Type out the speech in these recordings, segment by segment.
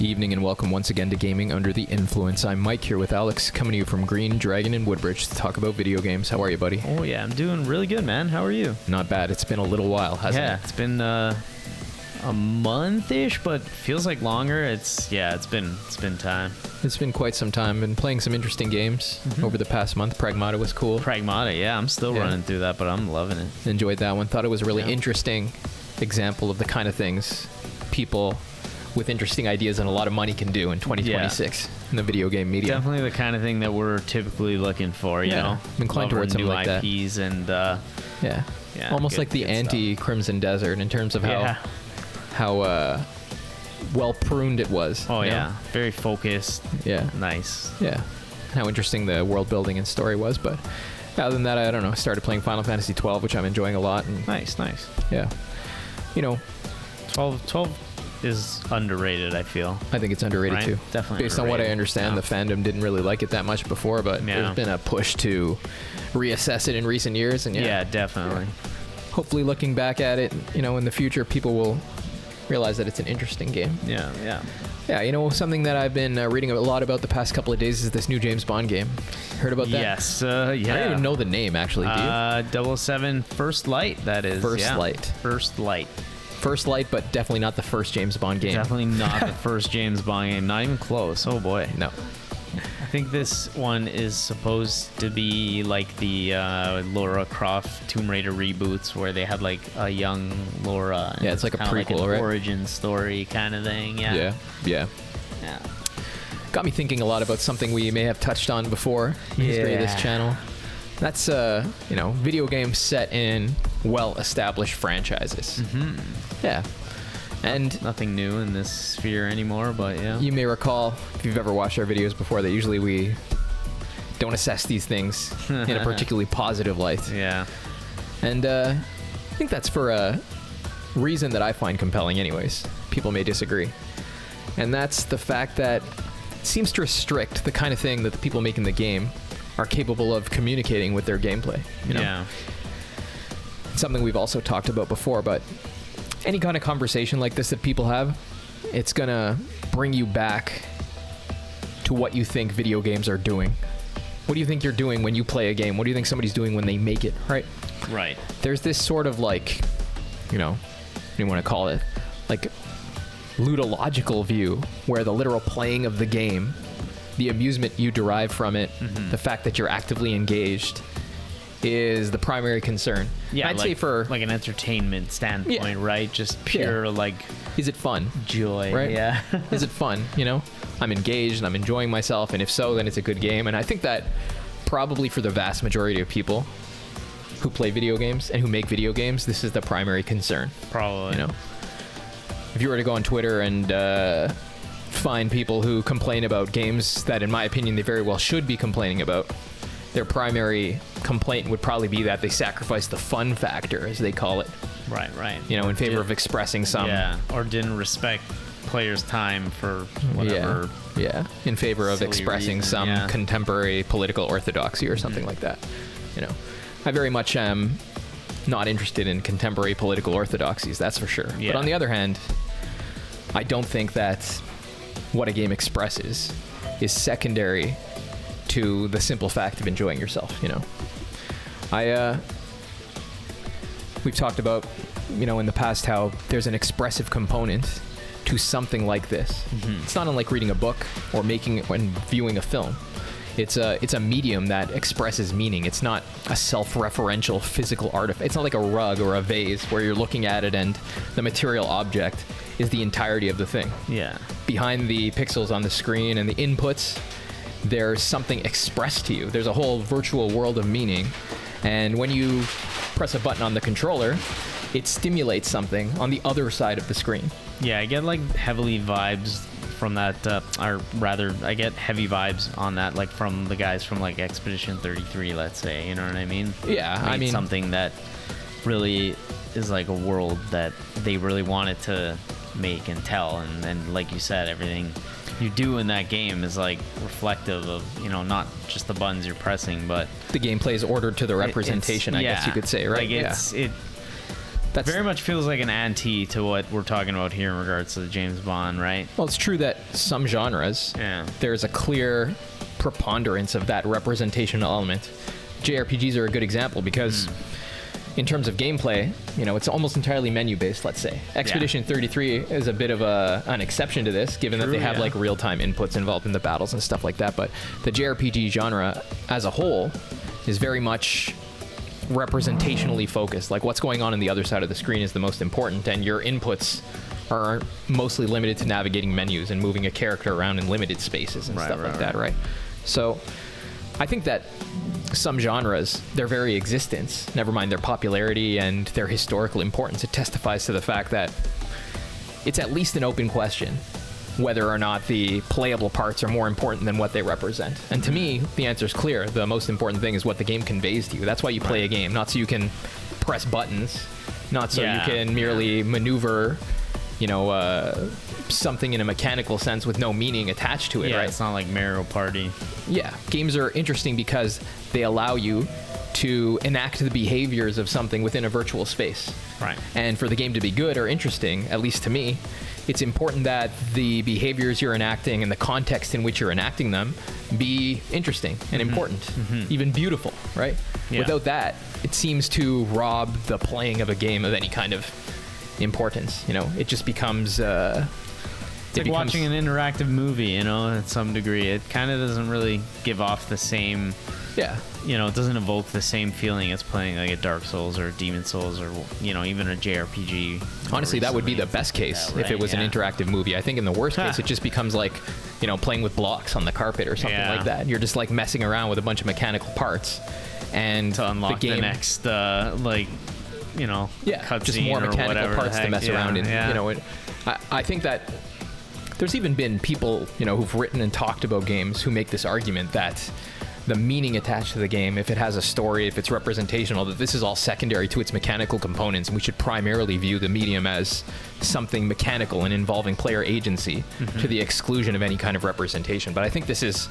Evening and welcome once again to Gaming Under the Influence. I'm Mike here with Alex, coming to you from Green Dragon in Woodbridge to talk about video games. How are you, buddy? Oh yeah, I'm doing really good, man. How are you? Not bad. It's been a little while, hasn't it? Yeah, it's been a month-ish, but feels like longer. It's been time. It's been quite some time. Been playing some interesting games over the past month. Pragmata was cool. Pragmata, yeah, I'm still running through that, but I'm loving it. Enjoyed that one. Thought it was a really interesting example of the kind of things people with interesting ideas and a lot of money can do in 2026 in the video game media. Definitely the kind of thing that we're typically looking for, you know. I'm inclined towards something like that. New IPs and almost like the anti-Crimson Desert in terms of how well pruned it was. Oh yeah, very focused. Yeah, nice. Yeah, how interesting the world building and story was. But other than that, I don't know. I started playing Final Fantasy 12, which I'm enjoying a lot. And nice. Yeah, you know, 12 is underrated, I feel. I think it's underrated too. Definitely based on what I understand, the fandom didn't really like it that much before, but there's been a push to reassess it in recent years, and definitely. Hopefully, looking back at it, you know, in the future, people will realize that it's an interesting game. Yeah. You know, something that I've been reading a lot about the past couple of days is this new James Bond game. Heard about that? Yes. I don't even know the name, actually. Do you? 007 First Light. That is. First Light. First Light, but definitely not the first James Bond game. Definitely not the first James Bond game. Not even close. Oh boy. No. I think this one is supposed to be like the Lara Croft Tomb Raider reboots, where they had like a young Laura. Yeah, it's like a prequel, like an right? origin story kind of thing. Yeah. Got me thinking a lot about something we may have touched on before in the history of this channel. That's video games set in well-established franchises. Yeah. And nothing new in this sphere anymore, but yeah. You may recall, if you've ever watched our videos before, that usually we don't assess these things in a particularly positive light. Yeah. And I think that's for a reason that I find compelling anyways. People may disagree. And that's the fact that it seems to restrict the kind of thing that the people making the game are capable of communicating with their gameplay. You know? Yeah. It's something we've also talked about before, but any kind of conversation like this that people have, it's gonna bring you back to what you think video games are doing. What do you think you're doing when you play a game? What do you think somebody's doing when they make it, right? Right. There's this sort of like, what do you want to call it? Like ludological view where the literal playing of the game, the amusement you derive from it, the fact that you're actively engaged is the primary concern. Yeah, I'd say for like an entertainment standpoint, right? Just pure like, is it fun? Joy, right? Yeah. Is it fun? You know, I'm engaged and I'm enjoying myself, and if so, then it's a good game. And I think that probably for the vast majority of people who play video games and who make video games, this is the primary concern. Probably. You know, if you were to go on Twitter and find people who complain about games that, in my opinion, they very well should be complaining about, their primary complaint would probably be that they sacrifice the fun factor, as they call it. Right. You know, in favor of expressing some... Yeah, or didn't respect players' time for whatever... Yeah, in favor of expressing reason, some contemporary political orthodoxy or something like that. You know, I very much am not interested in contemporary political orthodoxies, that's for sure. Yeah. But on the other hand, I don't think that what a game expresses is secondary to the simple fact of enjoying yourself. You know, we've talked about, you know, in the past how there's an expressive component to something like this. It's not unlike reading a book or viewing a film. It's a medium that expresses meaning. It's not a self-referential physical artifact. It's not like a rug or a vase where you're looking at it and the material object is the entirety of the thing. Yeah. Behind the pixels on the screen and the inputs, there's something expressed to you. There's a whole virtual world of meaning. And when you press a button on the controller, it stimulates something on the other side of the screen. Yeah, I get like heavily vibes from that, or rather, I get heavy vibes on that, like from the guys from like Expedition 33, let's say, you know what I mean? Yeah, I mean... something that really is like a world that they really wanted to make and tell, and like you said, everything you do in that game is like reflective of, you know, not just the buttons you're pressing, but the gameplay is ordered to the representation, I guess you could say, right? Like That's very much feels like an ante to what we're talking about here in regards to the James Bond, right? Well, it's true that some genres, there's a clear preponderance of that representational element. JRPGs are a good example because in terms of gameplay, it's almost entirely menu-based, let's say. Expedition 33 is a bit of an exception to this, given that they have like real-time inputs involved in the battles and stuff like that. But the JRPG genre as a whole is very much representationally focused. Like what's going on the other side of the screen is the most important, and your inputs are mostly limited to navigating menus and moving a character around in limited spaces and stuff like that, right? So I think that some genres, their very existence, never mind their popularity and their historical importance, it testifies to the fact that it's at least an open question whether or not the playable parts are more important than what they represent. And to me, the answer is clear. The most important thing is what the game conveys to you. That's why you play a game, not so you can press buttons, not so you can merely maneuver, something in a mechanical sense with no meaning attached to it, right? It's not like Mario Party. Yeah, games are interesting because they allow you to enact the behaviors of something within a virtual space. Right. And for the game to be good or interesting, at least to me, it's important that the behaviors you're enacting and the context in which you're enacting them be interesting and important, even beautiful, right? Yeah. Without that, it seems to rob the playing of a game of any kind of importance. It just becomes... it's like watching an interactive movie, at some degree. It kind of doesn't really give off the same... Yeah. It doesn't evoke the same feeling as playing like a Dark Souls or Demon Souls or, even a JRPG. Honestly, that would be the best case if it was an interactive movie. I think in the worst case, it just becomes like, playing with blocks on the carpet or something like that. You're just like messing around with a bunch of mechanical parts. And to unlock the next, just more mechanical parts to mess around in. I think that there's even been people, who've written and talked about games who make this argument that the meaning attached to the game, if it has a story, if it's representational, that this is all secondary to its mechanical components, and we should primarily view the medium as something mechanical and involving player agency to the exclusion of any kind of representation. But I think this is,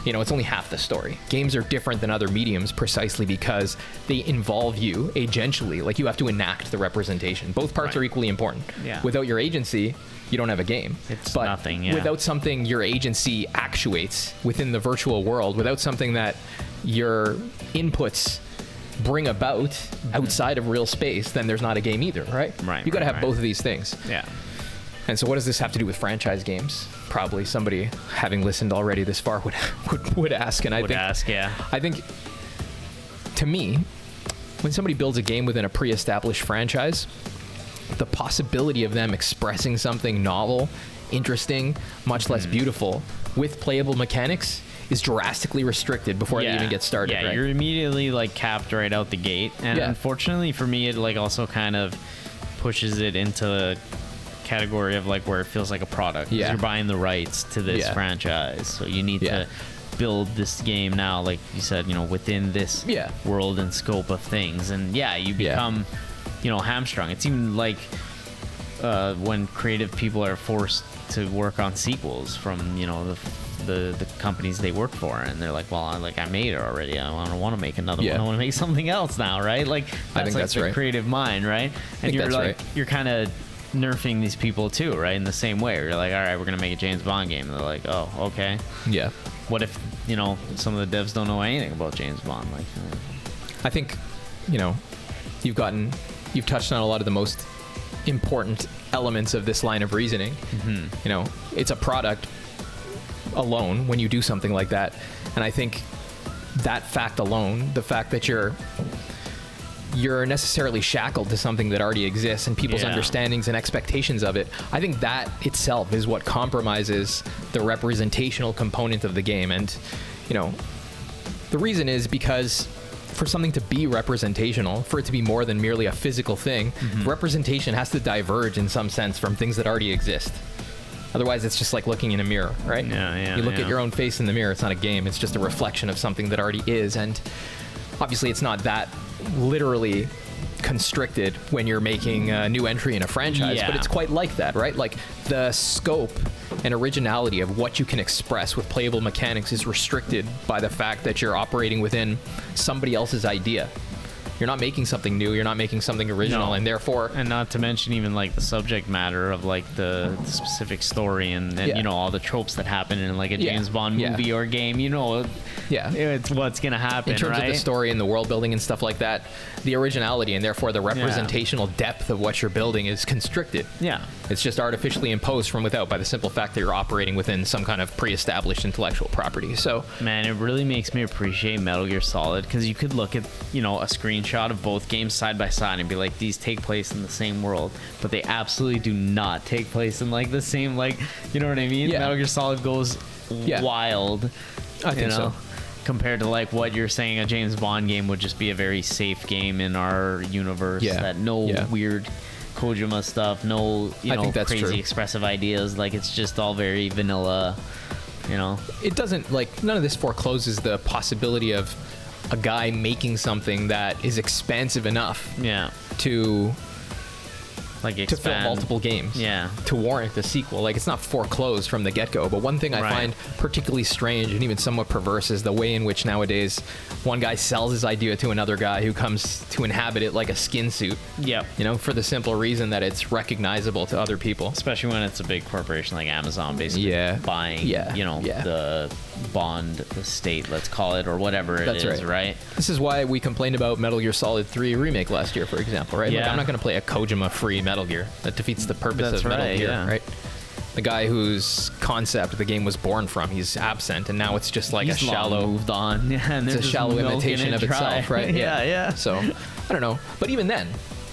it's only half the story. Games are different than other mediums precisely because they involve you agentially. Like you have to enact the representation. Both parts are equally important. Yeah. Without your agency, you don't have a game. It's nothing, without something your agency actuates within the virtual world, without something that your inputs bring about outside of real space, then there's not a game either, right? You got to have both of these things. Yeah. And so what does this have to do with franchise games? Probably somebody having listened already this far would ask. And I think to me, when somebody builds a game within a pre-established franchise, the possibility of them expressing something novel, interesting, much less beautiful with playable mechanics is drastically restricted before they even get started. Yeah, you're immediately like capped right out the gate. And unfortunately for me, it like also kind of pushes it into the category of like where it feels like a product. You're buying the rights to this franchise. So you need to build this game now, like you said, within this world and scope of things. And you become... hamstrung. It's even like when creative people are forced to work on sequels from the companies they work for, and they're like, well, I made it already. I don't want to make another one. I want to make something else now, right? Like that's the creative mind, right? And you're like you're kind of nerfing these people too, right? In the same way, you're like, all right, we're gonna make a James Bond game. And they're like, oh, okay. Yeah. What if some of the devs don't know anything about James Bond? Like, I think you've touched on a lot of the most important elements of this line of reasoning. It's a product alone when you do something like that. And I think that fact alone, the fact that you're necessarily shackled to something that already exists and people's understandings and expectations of it, I think that itself is what compromises the representational component of the game. And, the reason is because for something to be representational, for it to be more than merely a physical thing, representation has to diverge in some sense from things that already exist. Otherwise, it's just like looking in a mirror, right? You look at your own face in the mirror, it's not a game, it's just a reflection of something that already is. And obviously, it's not that literally constricted when you're making a new entry in a franchise, but it's quite like that, right? Like the scope and originality of what you can express with playable mechanics is restricted by the fact that you're operating within somebody else's idea. You're not making something new. You're not making something original, No. and therefore, And not to mention even like the subject matter of like the specific story and Yeah. you know, all the tropes that happen in like a Yeah. James Bond Yeah. movie or game. You know, yeah. it's what's gonna happen. In terms right? of the story and the world building and stuff like that, the originality and therefore the representational depth of what you're building is constricted. Yeah. It's just artificially imposed from without by the simple fact that you're operating within some kind of pre-established intellectual property. So, Man, it really makes me appreciate Metal Gear Solid because you could look at, you know, a screenshot of both games side by side and be like, these take place in the same world, but they absolutely do not take place in like the same, like, you know what I mean? Yeah. Metal Gear Solid goes wild. I think so. Compared to like what you're saying, a James Bond game would just be a very safe game in our universe. Yeah. That no Yeah. weird Kojima stuff, no, you I know, think that's crazy true. expressive ideas. Like it's just all very vanilla, you know. it doesn't, like, none of this forecloses the possibility of a guy making something that is expansive enough Yeah. to Like fill expand. multiple games. Yeah. To warrant the sequel. Like, it's not foreclosed from the get-go. But one thing I Right. find particularly strange and even somewhat perverse is the way in which nowadays one guy sells his idea to another guy who comes to inhabit it like a skin suit. Yep. You know, for the simple reason that it's recognizable to other people. Especially when it's a big corporation like Amazon basically Yeah. buying, Yeah. you know, Yeah. the Bond estate, let's call it, or whatever it That's is, right. right? This is why we complained about Metal Gear Solid 3 Remake last year, for example, right? Like, Yeah. I'm not going to play a Kojima-free Metal Gear. That defeats the purpose That's of Metal right, Gear, yeah. right? The guy whose concept the game was born from, he's absent, and now it's just like He's a long shallow... moved on. Yeah, and It's they're a just shallow milking imitation it of dry. itself, right? yeah. So, I don't know. But even then,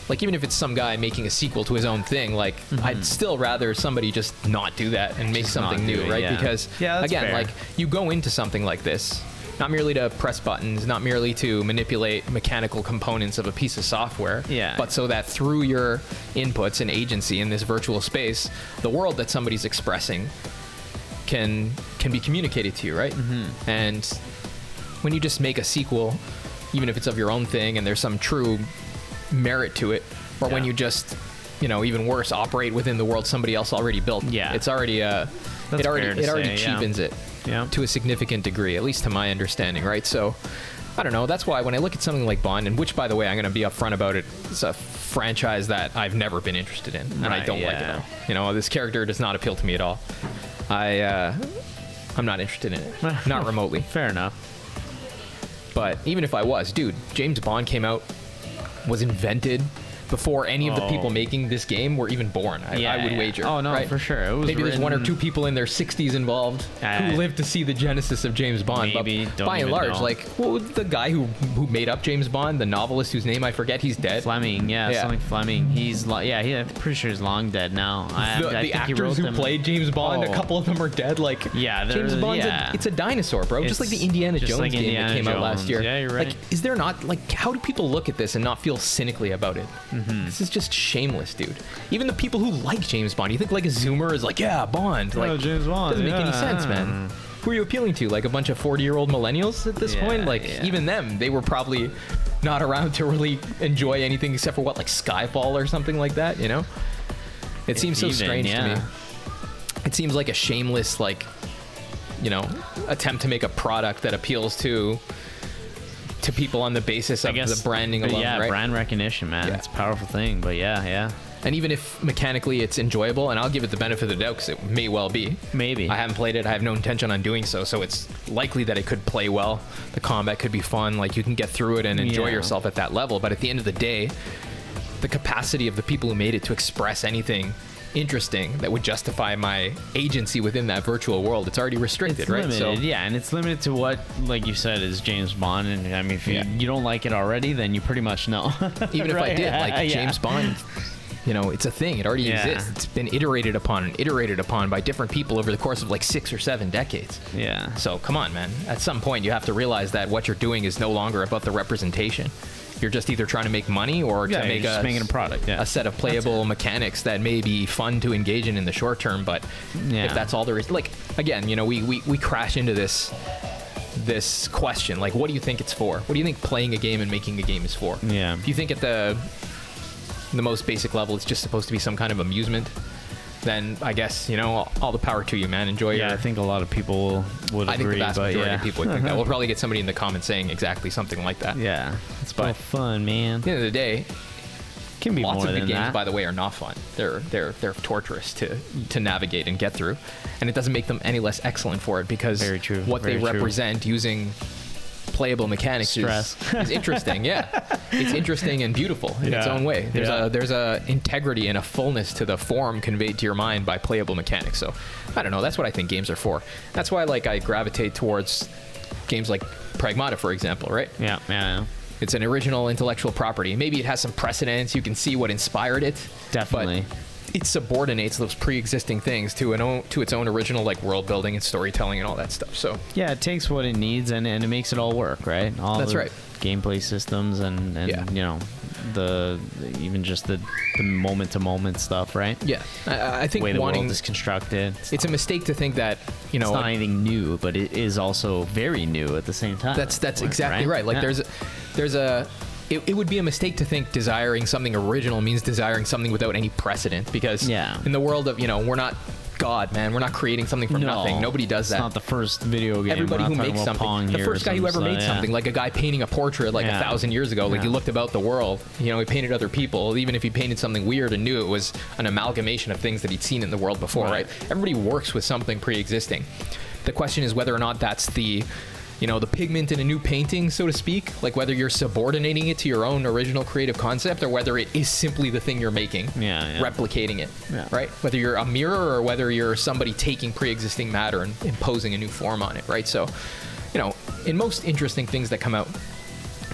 like, even if it's some guy making a sequel to his own thing, like, I'd still rather somebody just not do that and make Just not something do new, it, right? yeah. Because, Yeah, that's again, fair. like, you go into something like this not merely to press buttons, not merely to manipulate mechanical components of a piece of software, Yeah. but so that through your inputs and agency in this virtual space, the world that somebody's expressing can be communicated to you, right? And when you just make a sequel, even if it's of your own thing and there's some true merit to it, or when Yeah. you just, you know, even worse, operate within the world somebody else already built, Yeah. it's already That's it already fair to say, yeah. cheapens it Yeah. to a significant degree, at least to my understanding, right? So I don't know. That's why when I look at something like Bond, and which, by the way, I'm going to be upfront about it, it's a franchise that I've never been interested in, and I Right, don't like it yeah. at all. You know, this character does not appeal to me at all. I'm not interested in it, not remotely. Fair enough. But even if I was, dude, James Bond came out, was invented before any of the people making this game were even born. I would wager. Oh no, right? for sure. It was Maybe there's one or written- two people in their 60s involved who lived to see the genesis of James Bond. Maybe, but don't by and even large, know. like, what was the guy who made up James Bond, the novelist whose name I forget, he's dead. Fleming, Yeah. something Fleming. He's I'm pretty sure he's long dead now. I The think he actors wrote who them- played James Bond, a Oh. couple of them are dead. Like, Yeah, James they're- Bond's yeah. it's a dinosaur, bro. Just like the Indiana just Jones like game Indiana that came out last Jones. year. Yeah, you're right. Like, is there not, like, how do people look at this and not feel cynically about it? This is just shameless, dude. Even the people who like James Bond, you think like a Zoomer is like, yeah, Bond. Like, James Bond. doesn't make any sense, man. Who are you appealing to? Like a bunch of 40-year-old millennials at this Yeah, point? Like, yeah. even them, they were probably not around to really enjoy anything except for what, like Skyfall or something like that, you know? It seems so even, strange to me. yeah. It seems like a shameless, like, you know, attempt to make a product that appeals to people on the basis of the branding but alone, yeah, right? brand recognition, man. Yeah. It's a powerful thing, but yeah. And even if mechanically it's enjoyable, and I'll give it the benefit of the doubt because it may well be. Maybe. I haven't played it. I have no intention on doing so. So it's likely that it could play well. The combat could be fun. Like, you can get through it and enjoy Yeah. yourself at that level. But at the end of the day, the capacity of the people who made it to express anything interesting that would justify my agency within that virtual world, it's already restricted, It's right? limited, yeah, and it's limited to what, like you said, is James Bond. And I mean, if Yeah. you don't like it already, then you pretty much know. Even if I Right? did, like, Yeah. James Bond, you know, it's a thing. It already Yeah. exists. It's been iterated upon and iterated upon by different people over the course of like 6 or 7 decades. Yeah. So come on, man. At some point, you have to realize that what you're doing is no longer about the representation. You're just either trying to make money or Yeah, to you're make just making a product, yeah. a set of playable mechanics that may be fun to engage in the short term. But Yeah. if that's all there is, like, again, you know, we crash into this question, like, what do you think it's for? What do you think playing a game and making a game is for? Yeah. Do you think at the most basic level it's just supposed to be some kind of amusement? then I guess, all the power to you, man. Enjoy your... I think a lot of people would I think agree, the vast but majority yeah. of people would think that. We'll probably get somebody in the comments saying exactly something like that. Yeah, it's But- about fun, man. At the end of the day, Can be lots more of the than games, that. by the way, are not fun. They're torturous to navigate and get through, and it doesn't make them any less excellent for it because Very true, what they very true. represent using playable mechanics is interesting. Yeah, it's interesting and beautiful in its Yeah, own way. yeah. There's a integrity and a fullness to the form conveyed to your mind by playable mechanics. So I don't know. That's what I think games are for. That's why I gravitate towards games like Pragmata, for example. Right? Yeah. It's an original intellectual property. Maybe it has some precedence. You can see what inspired it. Definitely. But it subordinates those pre-existing things to its own original world building and storytelling and all that stuff. So Yeah, it takes what it needs and it makes it all work, right? All That's the right. gameplay systems and Yeah. even just the moment to moment stuff, right? yeah, I think The way the wanting world is constructed. it's a mistake to think that It's not anything new, but it is also very new at the same time. that's exactly right. Yeah. It would be a mistake to think desiring something original means desiring something without any precedent, because Yeah. in the world of we're not God, man. We're not creating something from nothing. Nobody does that. It's not the first video game. Everybody We're who not makes talking about something, Pong the here first or guy who ever something, made yeah. something, like a guy painting a portrait Yeah. 1,000 years ago, he Yeah. looked about the world, he painted other people, even if he painted something weird and knew it was an amalgamation of things that he'd seen in the world before, right? Everybody works with something pre-existing. The question is whether or not that's the pigment in a new painting, so to speak, whether you're subordinating it to your own original creative concept or whether it is simply the thing you're making, Yeah. replicating it, Yeah. right? Whether you're a mirror or whether you're somebody taking pre-existing matter and imposing a new form on it, right? So, in most interesting things that come out,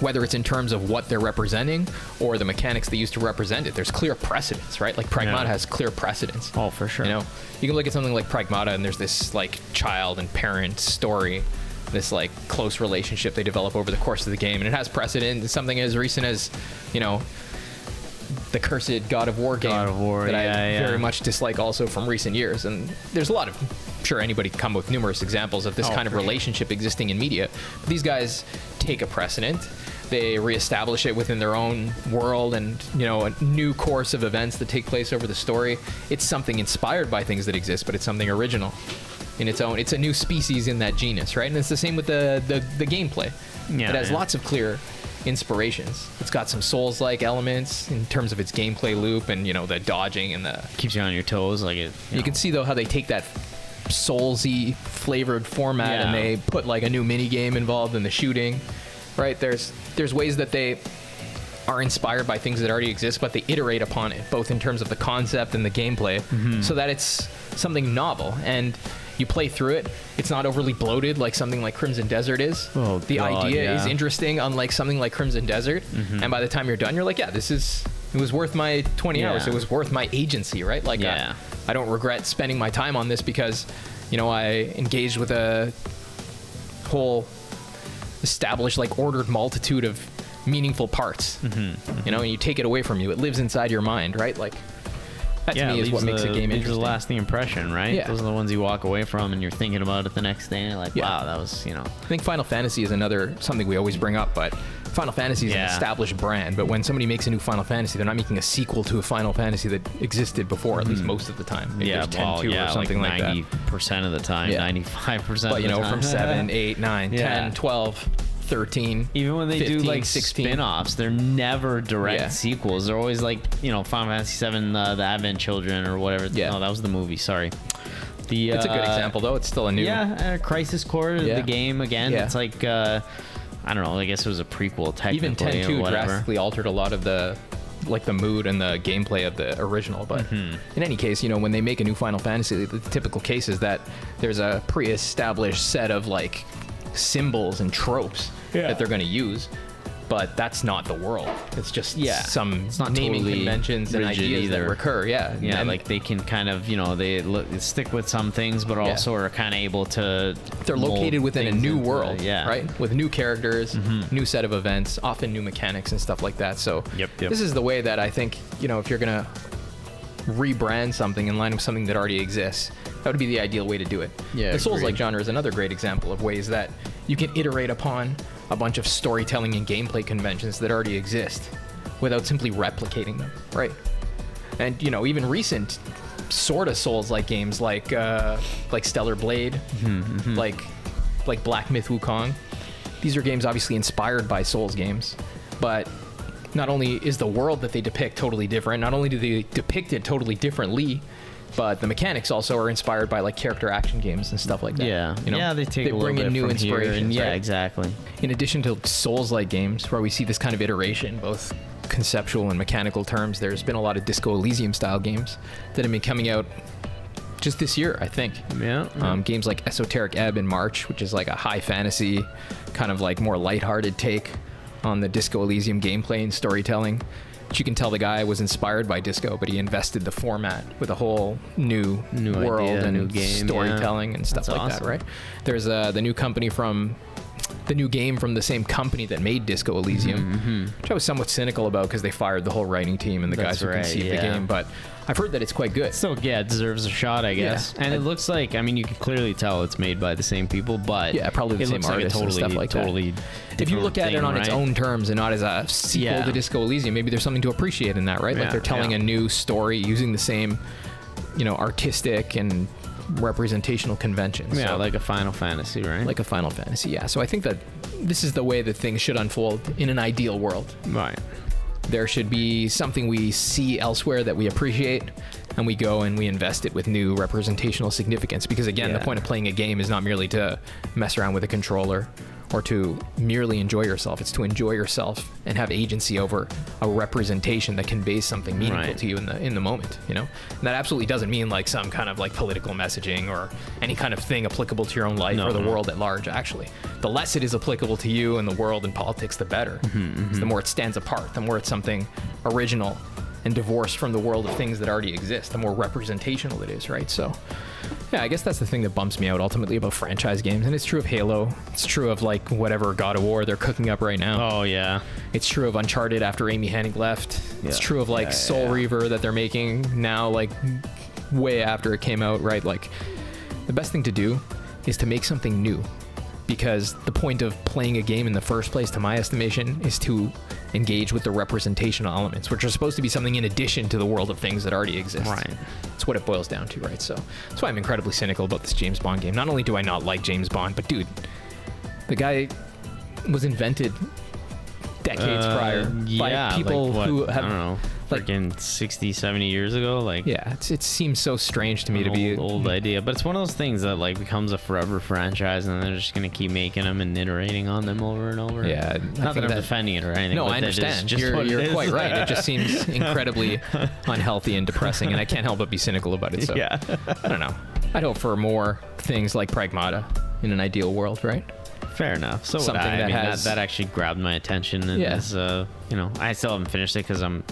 whether it's in terms of what they're representing or the mechanics they use to represent it, there's clear precedence, right? Pragmata Yeah. has clear precedence. Oh, for sure. You can look at something like Pragmata and there's this child and parent story, this close relationship they develop over the course of the game, and it has precedent. Something as recent as the cursed God of War game God of War, that I yeah. very much dislike also from recent years. And there's a lot of, I'm sure anybody can come with numerous examples of this kind of for sure. relationship existing in media. But these guys take a precedent, they reestablish it within their own world, and a new course of events that take place over the story. It's something inspired by things that exist, but it's something original in its own. It's a new species in that genus, right? And it's the same with the gameplay. Yeah, it has yeah. lots of clear inspirations. It's got some Souls-like elements in terms of its gameplay loop and the dodging and the. Keeps you on your toes, You can see though how they take that Soulsy flavored format and Yeah. they put a new mini game involved in the shooting, right? There's ways that they are inspired by things that already exist, but they iterate upon it, both in terms of the concept and the gameplay, so that it's something novel. And you play through it, it's not overly bloated like something like Crimson Desert is. Oh, the God, idea yeah. is interesting, unlike something like Crimson Desert. And by the time you're done, you're like, yeah, it was worth my 20 Yeah. hours. It was worth my agency, right? Yeah. I don't regret spending my time on this because, I engaged with a whole established, ordered multitude of meaningful parts. And you take it away from you. It lives inside your mind, right? That to me is what makes a game leaves interesting. the lasting impression, right? Yeah. Those are the ones you walk away from and you're thinking about it the next day and you're like, Yeah. wow, that was, I think Final Fantasy is something we always bring up, but Final Fantasy is an Yeah. established brand. But when somebody makes a new Final Fantasy, they're not making a sequel to a Final Fantasy that existed before, at least most of the time. Maybe yeah, there's 10-2 or something like that. 90% of the time, Yeah. 95% But, of the time. from 7, 8, 9, Yeah. 10, 12, 13. Even when they 15, do 16. spin-offs, they're never direct Yeah. sequels. They're always Final Fantasy 7, the Advent Children or whatever. Yeah. No, that was the movie. Sorry. It's a good example, though. It's still a new. Yeah, Crisis Core, Yeah. the game again. Yeah. It's I don't know. I guess it was a prequel technically. Even 10-2 or whatever. drastically altered a lot of the mood and the gameplay of the original. But in any case, when they make a new Final Fantasy, the typical case is that there's a pre-established set of symbols and tropes that they're going to use. But that's not the world. It's just some It's not naming totally conventions and rigid ideas that either. recur. Yeah, Yeah, And they can kind of, they stick with some things, but also are kind of able to. they're located mold within a things new into- world, yeah. right? With new characters, new set of events, often new mechanics and stuff like that. So Yep. this is the way that I think, if you're going to rebrand something in line with something that already exists, that would be the ideal way to do it. Yeah, The Souls-like agreed. genre is another great example of ways that you can iterate upon a bunch of storytelling and gameplay conventions that already exist without simply replicating them, right? And, even recent sort of Souls-like games like Stellar Blade, like Black Myth Wukong. These are games obviously inspired by Souls games, but not only is the world that they depict totally different, not only do they depict it totally differently, but the mechanics also are inspired by like character action games and stuff like that. Yeah, you know? yeah, they take a bring little in bit new from here, inspirations. and yeah, right? exactly. In addition to Souls-like games, where we see this kind of iteration, both conceptual and mechanical terms, there's been a lot of Disco Elysium style games that have been coming out just this year, I think. Yeah. Games like Esoteric Ebb in March, which is like a high fantasy, kind of like more lighthearted take on the Disco Elysium gameplay and storytelling. But you can tell the guy was inspired by Disco, but he invested the format with a whole new world idea, and new game, storytelling and stuff That's like awesome. that, right? There's the new game from the same company that made Disco Elysium, which I was somewhat cynical about because they fired the whole writing team and the That's guys who right, conceived the yeah. game, but I've heard that it's quite good. So yeah, it deserves a shot, I guess. Yeah. And it looks like, I mean, you can clearly tell it's made by the same people, but Yeah, probably the it same looks like a artists and totally, stuff like that. totally If you look at it different on its thing, right? own terms and not as a sequel Yeah. to Disco Elysium, maybe there's something to appreciate in that, right? Like Yeah, they're telling yeah. a new story using the same, artistic and representational conventions. Yeah, So, like a Final Fantasy, right? like a Final Fantasy, yeah. So I think that this is the way that things should unfold in an ideal world. right. There should be something we see elsewhere that we appreciate, and we go and we invest it with new representational significance. Because again, the Yeah. point of playing a game is not merely to mess around with a controller or to merely enjoy yourself. It's to enjoy yourself and have agency over a representation that conveys something meaningful Right. to you in the moment, And that absolutely doesn't mean like some kind of like political messaging or any kind of thing applicable to your own life No, or the no. world at large, actually. The less it is applicable to you and the world and politics, the better. The more it stands apart, the more it's something original and divorced from the world of things that already exist, the more representational it is, right? So, yeah, I guess that's the thing that bumps me out ultimately about franchise games. And it's true of Halo. It's true of like whatever God of War they're cooking up right now. Oh, yeah. It's true of Uncharted after Amy Hennig left. It's Yeah. true of like Yeah, Soul yeah. Reaver that they're making now, like way after it came out, right? Like the best thing to do is to make something new, because the point of playing a game in the first place, to my estimation, is to engage with the representational elements, which are supposed to be something in addition to the world of things that already exist. Right. That's what it boils down to, right? So that's why I'm incredibly cynical about this James Bond game. Not only do I not like James Bond, but dude, the guy was invented decades prior yeah, by people like what, who have I don't know, like- freaking 60, 70 years ago. Like, yeah, it seems so strange to me an to be old idea, but it's one of those things that like becomes a forever franchise, and they're just gonna keep making them and iterating on them over and over. Yeah, I not think that I'm that- defending it or anything. No, but I that is understand. just what it You're is. quite right. It just seems incredibly unhealthy and depressing, and I can't help but be cynical about it. So Yeah. I don't know. I'd hope for more things like Pragmata in an ideal world, right? Fair enough. So Something I that mean, has- that actually grabbed my attention, and Yeah. is, I still haven't finished it because I'm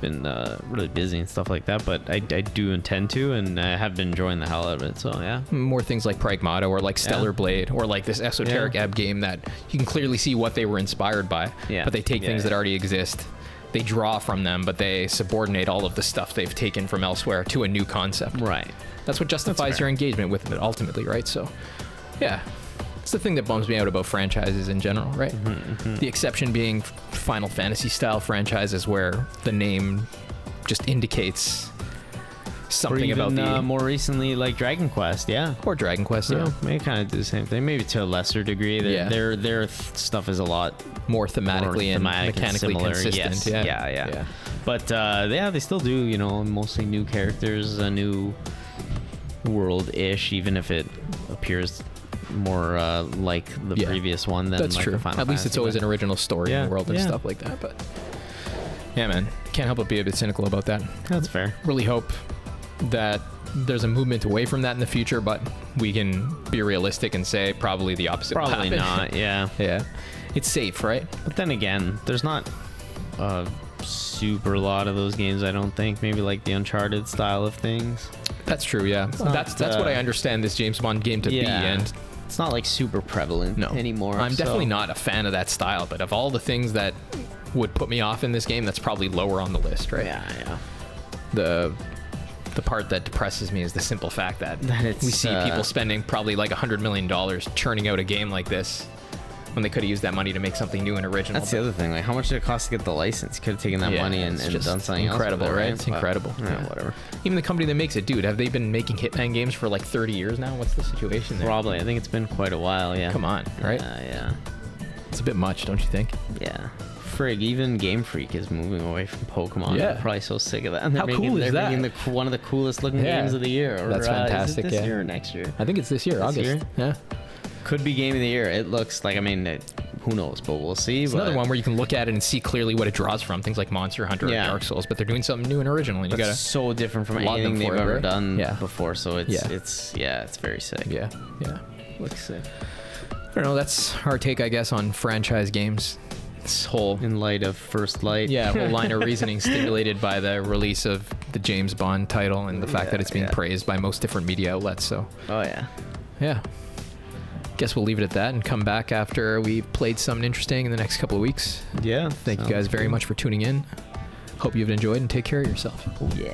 been really busy and stuff like that. But I do intend to, and I have been enjoying the hell out of it. So yeah. More things like Pragmata or like Stellar Blade or like this Esoteric Yeah. Ebb game that you can clearly see what they were inspired by. Yeah. But they take Yeah, things yeah. that already exist. They draw from them, but they subordinate all of the stuff they've taken from elsewhere to a new concept. Right. That's what justifies fair. your engagement with it ultimately, right? So, yeah. It's the thing that bums me out about franchises in general, right? The exception being Final Fantasy style franchises where the name just indicates Or something even about the more recently, like Dragon Quest. Yeah. or Dragon Quest, Yeah, yeah. they kind of do the same thing. Maybe to a lesser degree. Yeah. Their stuff is a lot More thematically and thematic mechanically similar. consistent. Yes. Yeah. Yeah. But they still do, mostly new characters, a new world-ish, even if it appears more like the Yeah. previous one than That's like true. the Final At least it's Fantasy, always but- an original story in Yeah, the world and yeah. stuff like that. But yeah, man, can't help but be a bit cynical about that. That's fair. Really hope that there's a movement away from that in the future, but we can be realistic and say probably the opposite. will Probably happen. not, yeah. Yeah, it's safe, right? But then again, there's not a super lot of those games, I don't think. Maybe like the Uncharted style of things. That's true. Yeah, not, that's what I understand this James Bond game to be, and it's not like super prevalent no anymore. I'm definitely so- not a fan of that style, but of all the things that would put me off in this game, that's probably lower on the list, right? Yeah. The part that depresses me is the simple fact that That it's, we see people spending probably like $100 million churning out a game like this when they could have used that money to make something new and original. That's the other thing. Like, how much did it cost to get the license? You could have taken that money and it's just done something incredible, else with it, right? It's incredible. Yeah, whatever. Even the company that makes it, dude, have they been making Hitman games for like 30 years now? What's the situation there? Probably. I think it's been quite a while, yeah. Come on, right? Yeah. It's a bit much, don't you think? Yeah. Frig, even Game Freak is moving away from Pokemon. Yeah. They're probably so sick of that. And How cool is that? Making one of the coolest looking games of the year. Or, That's fantastic, is it this yeah. year or next year? I think it's this year, This August. year? Yeah. Could be game of the year. It looks like, I mean, who knows, but we'll see. It's another one where you can look at it and see clearly what it draws from, things like Monster Hunter Yeah. and Dark Souls, but they're doing something new and original, and you That's gotta so different from laud them anything they've for it, ever right? done Yeah. before. So it's Yeah. it's very sick. Yeah. Looks sick. I don't know, that's our take, I guess, on franchise games. This whole In light of First Light. whole line of reasoning stimulated by the release of the James Bond title and the fact that it's being praised by most different media outlets. So Oh yeah. yeah, guess we'll leave it at that and come back after we've played something interesting in the next couple of weeks. Yeah. Thank you guys very much for tuning in. Hope you've enjoyed and take care of yourself. Yeah.